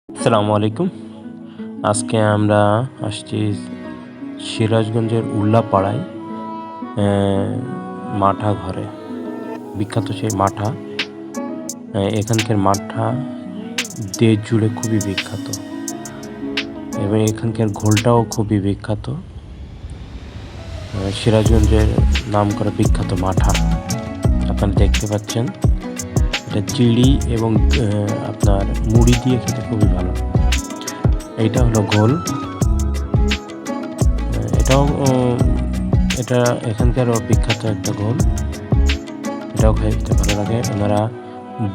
আসসালামু আলাইকুম। আজকে আমরা আসছি সিরাজগঞ্জের উল্লাপাড়ায় মাঠা ঘরে। বিখ্যাত সেই মাঠা। এখানকার মাঠা দেশ জুড়ে খুবই বিখ্যাত এবং এখানকার ঘোলটাও খুবই বিখ্যাত। সিরাজগঞ্জের নামকরা বিখ্যাত মাঠা আপনারা দেখতে পাচ্ছেন। এটা চিড়ি এবং আপনার মুড়ি দিয়ে খেতে খুবই ভালো। এইটা হলো ঘোল। এটা এখানকারও বিখ্যাত একটা ঘোল। এটাও খেতে ভালো লাগে। ওনারা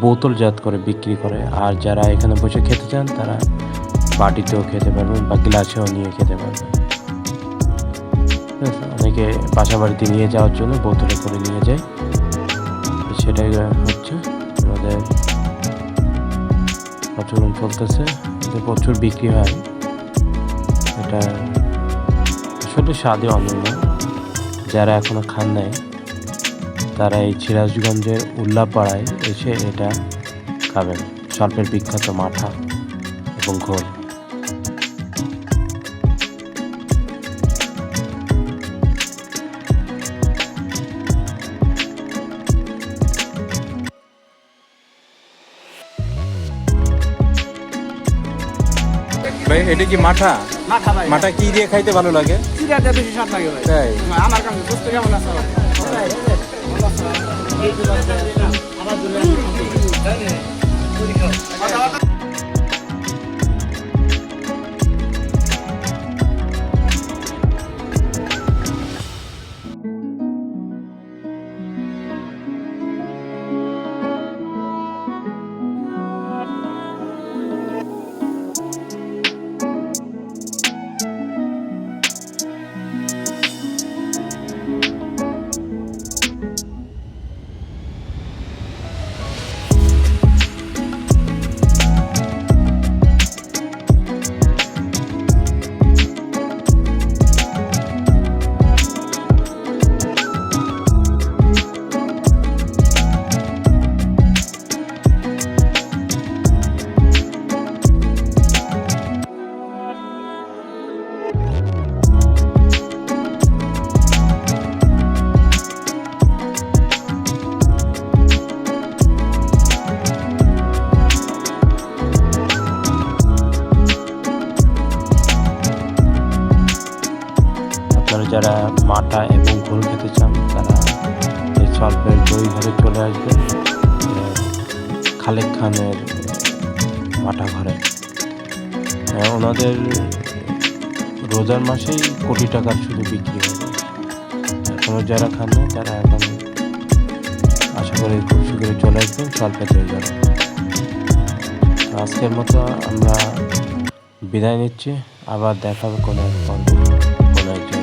বোতলজাত করে বিক্রি করে, আর যারা এখানে বসে খেতে চান তারা বাটিতেও খেতে পারবেন বা গ্লাসেও নিয়ে খেতে পারবেন। অনেকে বাসা বাড়িতে নিয়ে যাওয়ার জন্য বোতলে করে নিয়ে যায়। সেটাই হচ্ছে আমাদের প্রচলন চলতেছে, প্রচুর বিক্রি হয়। এটা আসলে স্বাদে অনন্য। যারা এখনো খান নাই তারা এই সিরাজগঞ্জের উল্লাপাড়ায় এসে এটা খাবেন। সর্পের বিখ্যাত মাঠা এবং ঘোল। ভাই এটা কি মাঠা? মাঠা ভাই, মাঠা কি দিয়ে খাইতে ভালো লাগে? চিড়াটা বেশি স্বাদ লাগে ভাই। তাই? আমার কাছে বুঝতে কেমন আছে আপনারা যারা মাঠা এবং ঘোল খেতে চান তারা এই সল্পের দই ঘরে চলে আসবেন, খালেক খানের মাঠা ঘরে। ওনাদের রোজার মাসেই কোটি টাকার শুধু বিক্রি হয়ে যায়। এখনও যারা খান না তারা এখন আশা করি খুব শীঘ্রই চলে আসবেন সল্পের দই ঘরে। আজকের মতো আমরা বিদায় নিচ্ছি। আবার দেখা হবে কোনো এক পর্বে, কোনো এক জায়গায়।